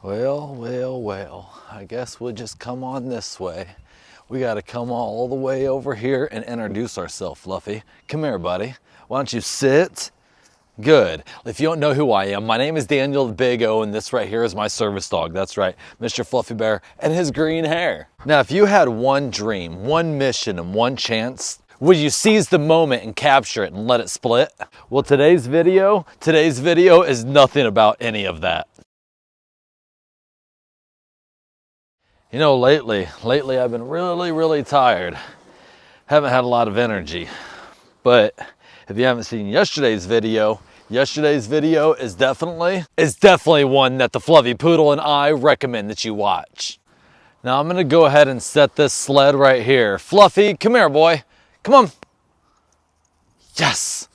Well, well, well, I guess we'll just come on this way. We gotta come all the way over here and introduce ourselves, Fluffy. Come here, buddy. Why don't you sit? Good. If you don't know who I am, my name is Daniel the Big O, and this right here is my service dog. That's right, Mr. Fluffy Bear and his green hair. Now, if you had one dream, one mission, and one chance, would you seize the moment and capture it and let it split? Well, today's video is nothing about any of that. You know, lately I've been really tired. Haven't had a lot of energy. But if you haven't seen yesterday's video is definitely one that the Fluffy Poodle and I recommend that you watch. Now I'm gonna go ahead and set this sled right here. Fluffy, come here, boy. Come on. Yes.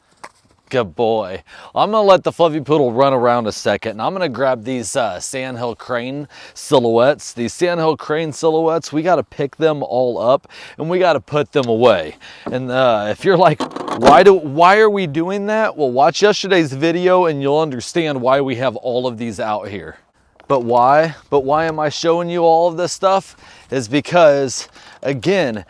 Good boy. I'm gonna let the Fluffy Poodle run around a second, and I'm gonna grab these sandhill crane silhouettes. These sandhill crane silhouettes, we gotta pick them all up and we gotta put them away. And if you're like, why are we doing that? Well, watch yesterday's video and you'll understand why we have all of these out here. But why am I showing you all of this stuff? Is because, again,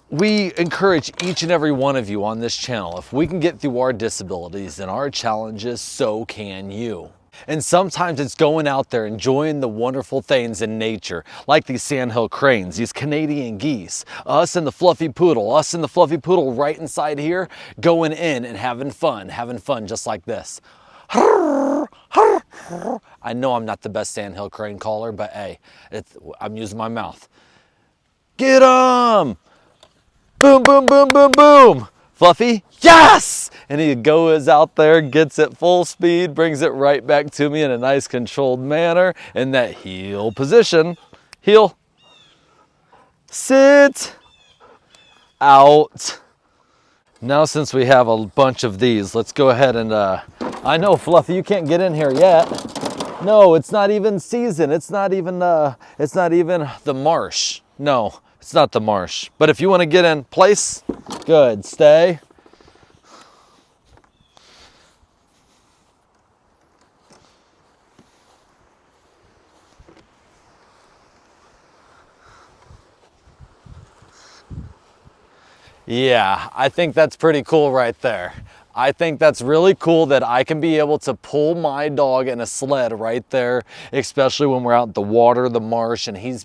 we encourage each and every one of you on this channel. If we can get through our disabilities and our challenges, so can you. And sometimes it's going out there, enjoying the wonderful things in nature, like these sandhill cranes, these Canadian geese, us and the Fluffy Poodle right inside here, going in and having fun just like this. I know I'm not the best sandhill crane caller, but hey, I'm using my mouth. Get 'em! Boom, boom, boom, boom, boom. Fluffy, yes! And he goes out there, gets it full speed, brings it right back to me in a nice controlled manner in that heel position. Heel. Sit. Out. Now since we have a bunch of these, let's go ahead and, I know Fluffy, you can't get in here yet. No, it's not even season. It's not even the marsh. No. It's not the marsh, but if you want to get in place, good, stay. Yeah, I think that's pretty cool right there. I think that's really cool that I can be able to pull my dog in a sled right there, especially when we're out in the water, the marsh, and he's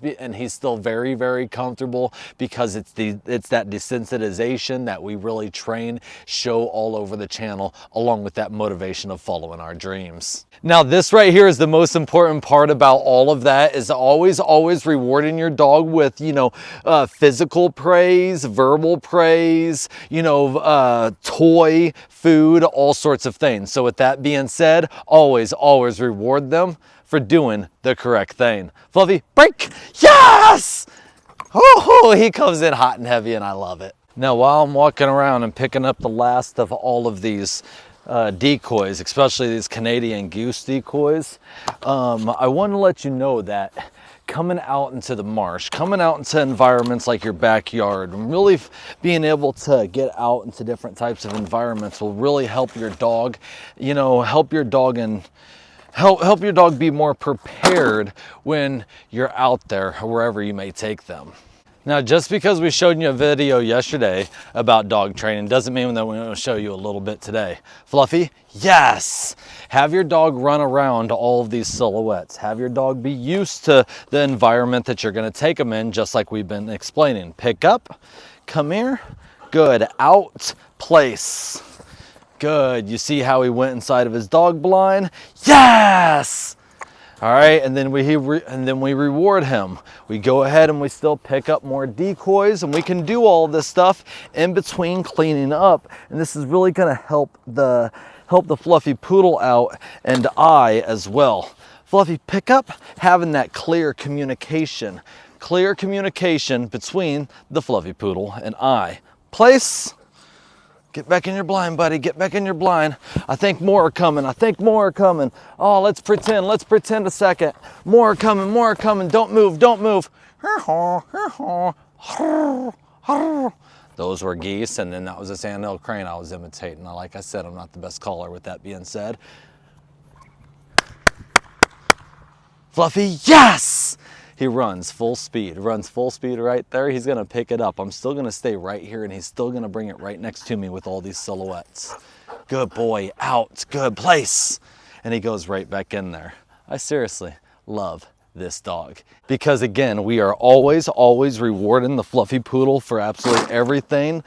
still very comfortable because it's that desensitization that we really show all over the channel, along with that motivation of following our dreams. Now this right here is the most important part about all of that, is always rewarding your dog with, physical praise, verbal praise, toy, food, all sorts of things. So with that being said, always reward them for doing the correct thing. Fluffy, break! Yes! Oh, he comes in hot and heavy and I love it. Now while I'm walking around and picking up the last of all of these decoys, especially these Canadian goose decoys, I want to let you know that coming out into the marsh, coming out into environments like your backyard, and really being able to get out into different types of environments will really help your dog, help your dog be more prepared when you're out there, wherever you may take them. Now, just because we showed you a video yesterday about dog training doesn't mean that we're going to show you a little bit today. Fluffy, yes! Have your dog run around all of these silhouettes. Have your dog be used to the environment that you're going to take them in, just like we've been explaining. Pick up, come here, good, out, place. Good, you see how he went inside of his dog blind? Yes! All right, and then we reward him. We go ahead and we still pick up more decoys, and we can do all this stuff in between cleaning up. And this is really gonna help the Fluffy Poodle out, and I as well. Fluffy, pick up, having that clear communication between the Fluffy Poodle and I. Place. Get back in your blind, buddy. Get back in your blind. I think more are coming. Oh, let's pretend a second. More are coming. Don't move. Those were geese, and then that was a sandhill crane I was imitating. Now, like I said, I'm not the best caller with that being said. Fluffy, yes! He runs full speed right there. He's gonna pick it up. I'm still gonna stay right here and he's still gonna bring it right next to me with all these silhouettes. Good boy, out, good place. And he goes right back in there. I seriously love this dog because again, we are always rewarding the Fluffy Poodle for absolutely everything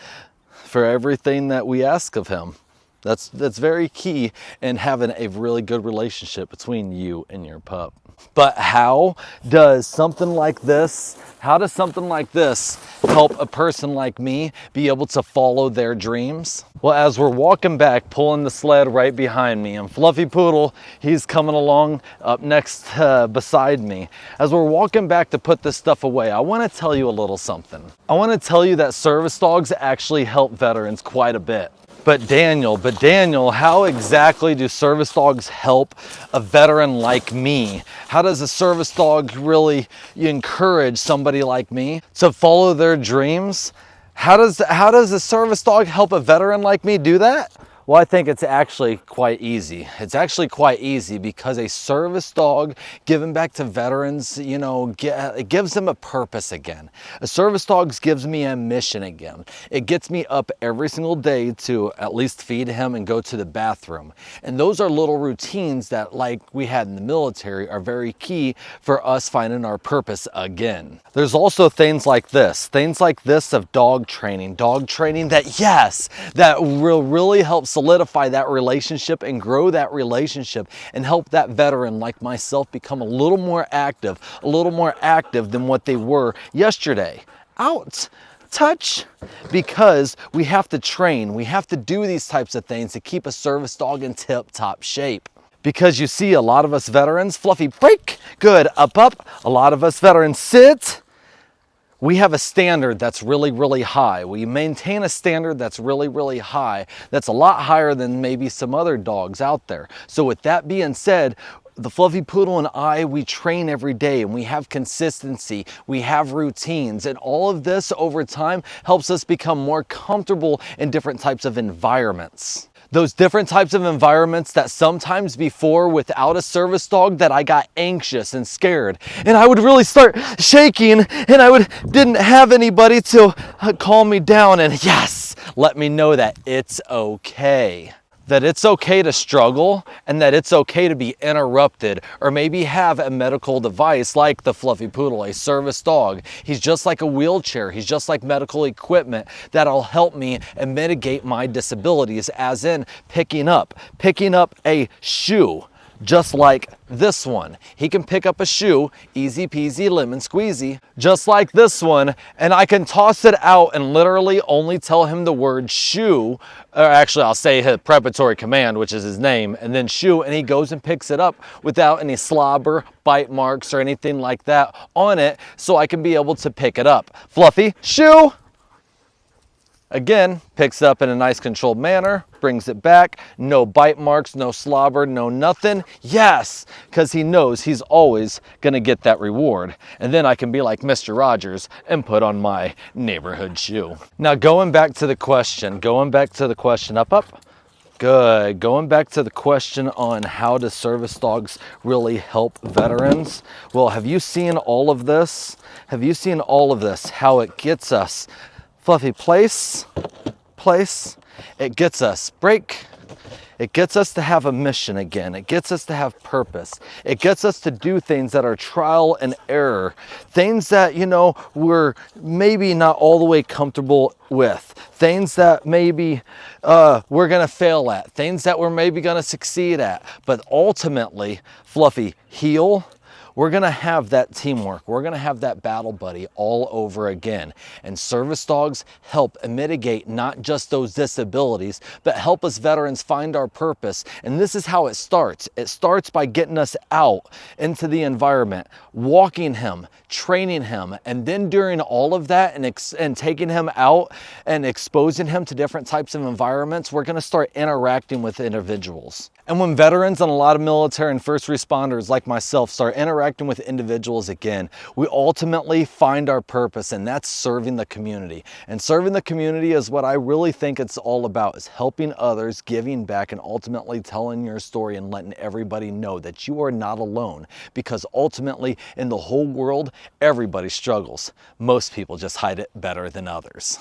that we ask of him. That's very key in having a really good relationship between you and your pup. But how does something like this help a person like me be able to follow their dreams? Well, as we're walking back, pulling the sled right behind me, and Fluffy Poodle, he's coming along up next beside me. As we're walking back to put this stuff away, I want to tell you a little something. I want to tell you that service dogs actually help veterans quite a bit. But Daniel, how exactly do service dogs help a veteran like me? How does a service dog really encourage somebody like me to follow their dreams? How does a service dog help a veteran like me do that? Well, I think it's actually quite easy. It's actually quite easy because a service dog giving back to veterans, you know, it gives them a purpose again. A service dog gives me a mission again. It gets me up every single day to at least feed him and go to the bathroom. And those are little routines that, like we had in the military, are very key for us finding our purpose again. There's also things like this of dog training that, yes, that will really help solidify that relationship and grow that relationship and help that veteran like myself become a little more active than what they were yesterday. Out, touch, because we have to train, we have to do these types of things to keep a service dog in tip-top shape. Because you see, a lot of us veterans, Fluffy, break, good, up, a lot of us veterans, sit. We have a standard that's really high. We maintain a standard that's really high. That's a lot higher than maybe some other dogs out there. So with that being said, the Fluffy Poodle and I, we train every day and we have consistency, we have routines, and all of this over time helps us become more comfortable in different types of environments. Those different types of environments that sometimes before without a service dog that I got anxious and scared and I would really start shaking and I didn't have anybody to calm me down and yes, let me know that it's okay. That it's okay to struggle and that it's okay to be interrupted or maybe have a medical device like the Fluffy Poodle, a service dog. He's just like a wheelchair. He's just like medical equipment that'll help me and mitigate my disabilities, as in picking up a shoe. Just like this one. He can pick up a shoe, easy peasy lemon squeezy, just like this one, and I can toss it out and literally only tell him the word shoe, or actually I'll say his preparatory command, which is his name, and then shoe, and he goes and picks it up without any slobber, bite marks, or anything like that on it, so I can be able to pick it up. Fluffy, shoe! Again, picks up in a nice controlled manner, brings it back, no bite marks, no slobber, no nothing. Yes, because he knows he's always gonna get that reward. And then I can be like Mr. Rogers and put on my neighborhood shoe. Now going back to the question, up. Good, going back to the question on how do service dogs really help veterans? Well, have you seen all of this? How it gets us? Fluffy, place, it gets us break. It gets us to have a mission again. It gets us to have purpose. It gets us to do things that are trial and error. Things that, you know, we're maybe not all the way comfortable with. Things that maybe we're gonna fail at. Things that we're maybe gonna succeed at. But ultimately, Fluffy, heal. We're gonna have that teamwork. We're gonna have that battle buddy all over again. And service dogs help mitigate not just those disabilities, but help us veterans find our purpose. And this is how it starts. It starts by getting us out into the environment, walking him, training him, and then during all of that and taking him out and exposing him to different types of environments, we're gonna start interacting with individuals. And when veterans and a lot of military and first responders like myself start interacting interacting with individuals again, we ultimately find our purpose, and that's serving the community. And serving the community is what I really think it's all about, is helping others, giving back, and ultimately telling your story and letting everybody know that you are not alone. Because ultimately, in the whole world, everybody struggles. Most people just hide it better than others.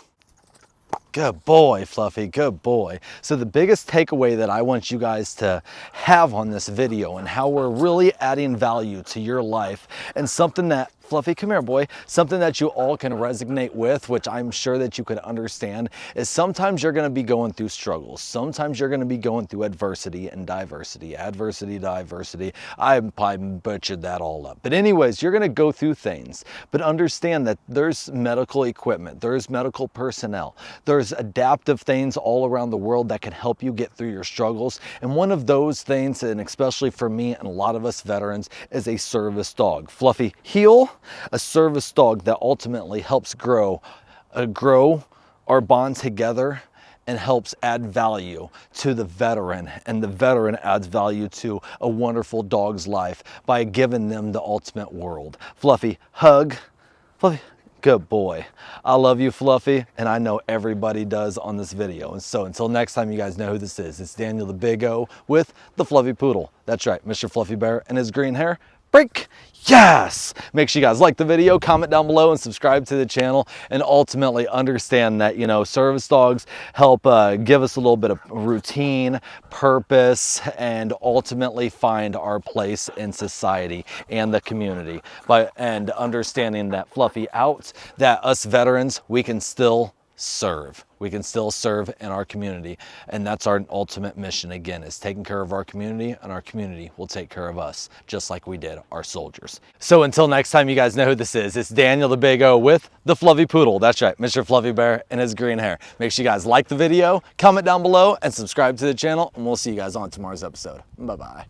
Good boy, Fluffy, good boy. So the biggest takeaway that I want you guys to have on this video, and how we're really adding value to your life, and something that, Fluffy, come here, boy, something that you all can resonate with, which I'm sure that you could understand, is sometimes you're going to be going through struggles. Sometimes you're going to be going through adversity and diversity. Adversity, diversity. I butchered that all up. But anyways, you're going to go through things. But understand that there's medical equipment. There's medical personnel. There's adaptive things all around the world that can help you get through your struggles. And one of those things, and especially for me and a lot of us veterans, is a service dog. Fluffy, heel. A service dog that ultimately helps grow our bond together and helps add value to the veteran, and the veteran adds value to a wonderful dog's life by giving them the ultimate world. Fluffy, hug. Fluffy, good boy. I love you, Fluffy, and I know everybody does on this video. And so until next time, you guys know who this is. It's Daniel the Big O with the Fluffy Poodle. That's right, Mr. Fluffy Bear and his green hair. Break. Yes! Make sure you guys like the video, comment down below, and subscribe to the channel. And ultimately understand that, you know, service dogs help give us a little bit of routine, purpose, and ultimately find our place in society and the community. And understanding that, Fluffy, that us veterans, we can still serve. We can still serve in our community, and that's our ultimate mission, again, is taking care of our community, and our community will take care of us, just like we did our soldiers. So until next time, you guys know who this is. It's Daniel the Big O with the Fluffy Poodle. That's right, Mr. Fluffy Bear and his green hair. Make sure you guys like the video, comment down below, and subscribe to the channel, and we'll see you guys on tomorrow's episode. Bye-bye.